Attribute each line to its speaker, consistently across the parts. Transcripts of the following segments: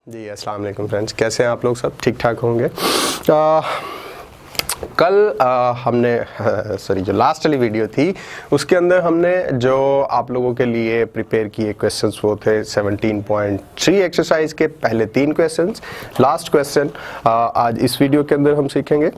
Speaker 1: जी अस्सलाम वालेकुम फ्रेंड्स, कैसे हैं आप लोग? सब ठीक ठाक होंगे। कल हमने जो लास्ट वाली वीडियो थी उसके अंदर हमने जो आप लोगों के लिए प्रिपेयर किए क्वेश्चंस वो थे 17.3 एक्सरसाइज के पहले 3 क्वेश्चंस। लास्ट क्वेश्चन आज इस वीडियो के अंदर हम सीखेंगे।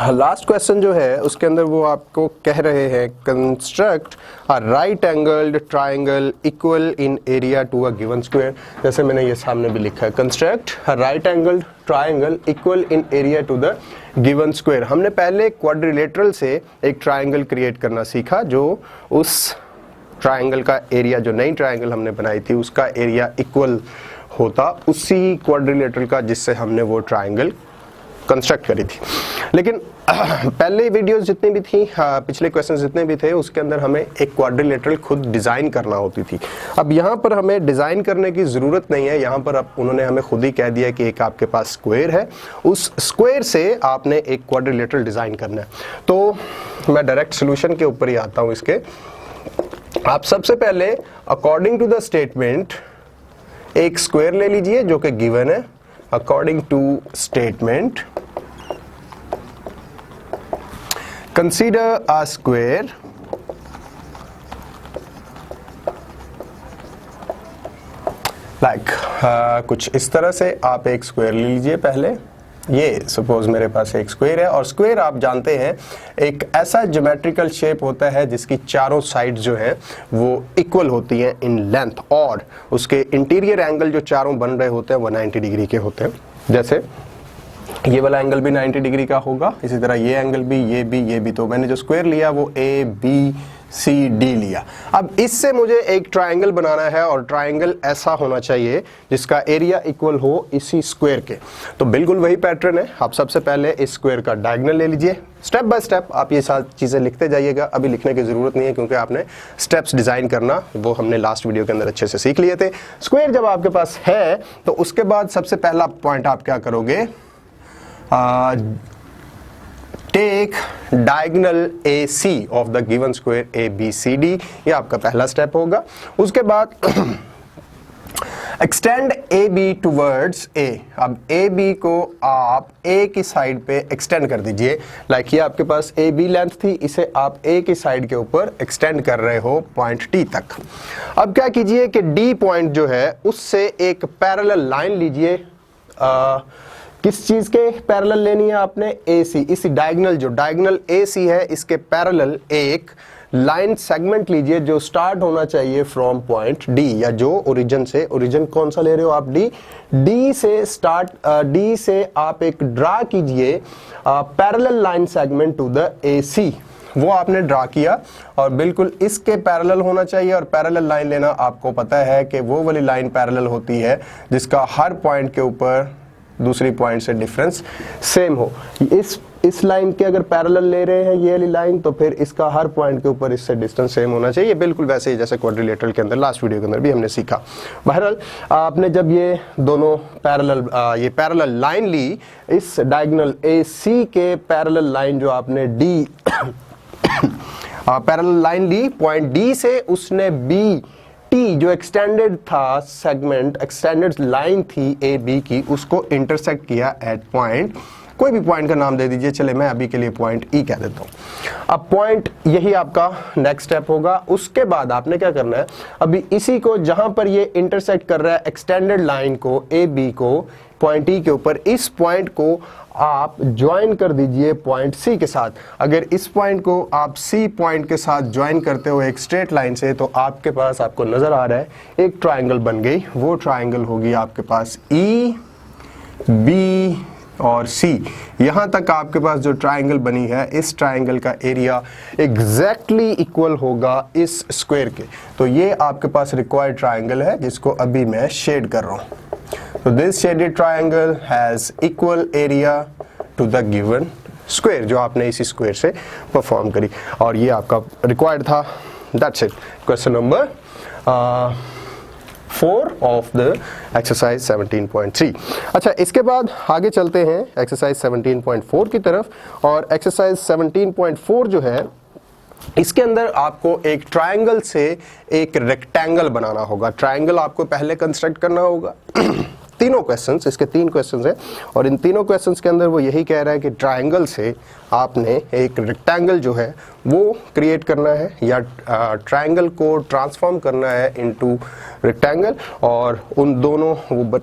Speaker 1: लास्ट क्वेश्चन जो है उसके अंदर वो आपको कह रहे हैं construct a right angled triangle equal in area to a given square. जैसे मैंने ये सामने भी लिखा है, construct a right angled triangle equal in area to the given square. हमने पहले क्वाड्रिलेटरल से एक ट्राइंगल क्रिएट करना सीखा जो उस ट्राइंगल का एरिया, जो नई ट्राइंगल हमने बनाई थी उसका एरिया इक्वल होता उसी क्वाड्रिलेटरल का जिससे हमने वो ट्राइंगल कंस्ट्रक्ट करी थी। लेकिन पहले वीडियोस जितनी भी थी, पिछले क्वेश्चंस जितने भी थे उसके अंदर हमें एक क्वाड्रिलेटरल खुद डिज़ाइन करना होती थी। अब यहाँ पर हमें डिज़ाइन करने की ज़रूरत नहीं है। यहाँ पर अब उन्होंने हमें खुद ही कह दिया कि एक आपके पास स्क्वायर है, उस स्क्वायर से आपने एक क्वाड्रिलेटरल डिज़ाइन करना है। तो मैं डायरेक्ट सोल्यूशन के ऊपर ही आता हूँ इसके। आप सबसे पहले अकॉर्डिंग टू द स्टेटमेंट एक स्क्वायर ले लीजिए जो कि गिवन है। According to statement consider a square like कुछ इस तरह से आप एक स्क्वायर ले लीजिए। पहले ये सपोज मेरे पास एक स्क्वायर है और स्क्वायर आप जानते हैं एक ऐसा ज्योमेट्रिकल शेप होता है जिसकी चारों साइड जो है वो इक्वल होती हैं इन लेंथ, और उसके इंटीरियर एंगल जो चारों बन रहे होते हैं वो 90 डिग्री के होते हैं। जैसे ये वाला एंगल भी 90 डिग्री का होगा, इसी तरह ये एंगल भी, ये भी। तो मैंने जो स्क्वायर लिया वो ए बी सी डी लिया। अब इससे मुझे एक ट्राइंगल बनाना है और ट्राइंगल ऐसा होना चाहिए जिसका एरिया इक्वल हो इसी स्क्वायर के। तो बिल्कुल वही पैटर्न है। आप सबसे पहले इस स्क्वायर का डायगोनल ले लीजिए। स्टेप बाय स्टेप आप ये सारी चीज़ें लिखते जाइएगा। अभी लिखने की ज़रूरत नहीं है क्योंकि आपने स्टेप्स डिज़ाइन करना वो हमने लास्ट वीडियो के अंदर अच्छे से सीख लिए थे। स्क्वायर जब आपके पास है तो उसके बाद सबसे पहला पॉइंट आप क्या करोगे, take diagonal AC of the given square ABCD। ये आपका पहला स्टेप होगा। उसके बाद एक्सटेंड AB टूवर्ड्स A। अब AB को आप A की साइड पे एक्सटेंड कर दीजिए। लाइक ये आपके पास AB लेंथ थी, इसे आप A की साइड के ऊपर एक्सटेंड कर रहे हो पॉइंट D तक। अब क्या कीजिए कि D पॉइंट जो है उससे एक पैरेलल लाइन लीजिए। किस चीज के पैरेलल लेनी है आपने? AC। इसी डायगोनल, जो डायगोनल AC है इसके पैरेलल एक लाइन सेगमेंट लीजिए जो स्टार्ट होना चाहिए फ्रॉम पॉइंट D, या जो ओरिजिन से, ओरिजिन कौन सा ले रहे हो आप? D से स्टार्ट, D से आप एक ड्रा कीजिए parallel line segment to the AC। वो आपने ड्रा किया और बिल्कुल इसके पैरेलल होना चाहिए। और पैरेलल लाइन लेना आपको पता है कि वो वाली लाइन पैरेलल होती है जिसका हर पॉइंट के ऊपर दूसरी पॉइंट से डिफरेंस सेम हो। इस लाइन के अगर पैरेलल ले रहे हैं ये वाली लाइन तो फिर इसका हर पॉइंट के ऊपर इससे डिस्टेंस सेम होना चाहिए। बिल्कुल वैसे ही जैसे क्वाड्रिलेटरल के अंदर लास्ट वीडियो के अंदर भी हमने सीखा। बहरहाल आपने जब ये दोनों पैरेलल लाइन ली, इस डायगोनल AC के पैरेलल लाइन जो आपने D पैरेलल लाइन ली पॉइंट D से, उसने T जो एक्सटेंडेड था सेगमेंट, एक्सटेंडेड लाइन थी AB की, उसको इंटरसेक्ट किया एट पॉइंट, कोई भी पॉइंट का नाम दे दीजिए, चले मैं अभी के लिए पॉइंट E कह देता हूँ। अब पॉइंट यही आपका नेक्स्ट स्टेप होगा। उसके बाद आपने क्या करना है, अभी इसी को जहां पर ये इंटरसेक्ट कर रहा है एक्सटेंडेड लाइन को AB को पॉइंट E के ऊपर, इस पॉइंट को आप ज्वाइन कर दीजिए पॉइंट C के साथ। अगर इस पॉइंट को आप C पॉइंट के साथ ज्वाइन करते हो एक स्ट्रेट लाइन से तो आपके पास, आपको नजर आ रहा है एक ट्राइंगल बन गई। वो ट्राइंगल होगी आपके पास E, B और C। यहां तक आपके पास जो ट्राइंगल बनी है, इस ट्राइंगल का एरिया एग्जैक्टली इक्वल होगा इस स्क्वायर के। तो ये आपके पास रिक्वायर्ड ट्राइंगल है जिसको अभी मैं शेड कर रहा हूं। So this shaded triangle has equal area to the given square, जो आपने इसी स्क्वायर से परफॉर्म करी और ये आपका रिक्वायर्ड था। That's it. Question number 4 of the exercise 17.3। अच्छा, इसके बाद आगे चलते हैं एक्सरसाइज 17.4 की तरफ। और एक्सरसाइज 17.4 जो है इसके अंदर आपको एक ट्रायंगल से एक रेक्टेंगल बनाना होगा। ट्रायंगल आपको पहले कंस्ट्रक्ट करना होगा तीनों क्वेश्चंस, इसके 3 क्वेश्चंस हैं और इन तीनों क्वेश्चंस के अंदर वो यही कह रहा है कि ट्रायंगल से आपने एक रेक्टेंगल जो है वो क्रिएट करना है या ट्रायंगल को ट्रांसफॉर्म करना है इनटू रेक्टेंगल, और उन दोनों वो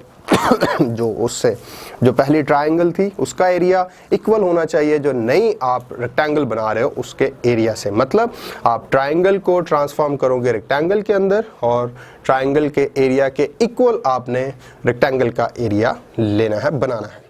Speaker 1: जो उससे जो पहली ट्रायंगल थी उसका एरिया इक्वल होना चाहिए जो नई आप रेक्टेंगल बना रहे हो उसके एरिया से। मतलब आप ट्रायंगल को ट्रांसफॉर्म करोगे रेक्टेंगल के अंदर और ट्रायंगल के एरिया के इक्वल आपने रेक्टेंगल का एरिया लेना है, बनाना है।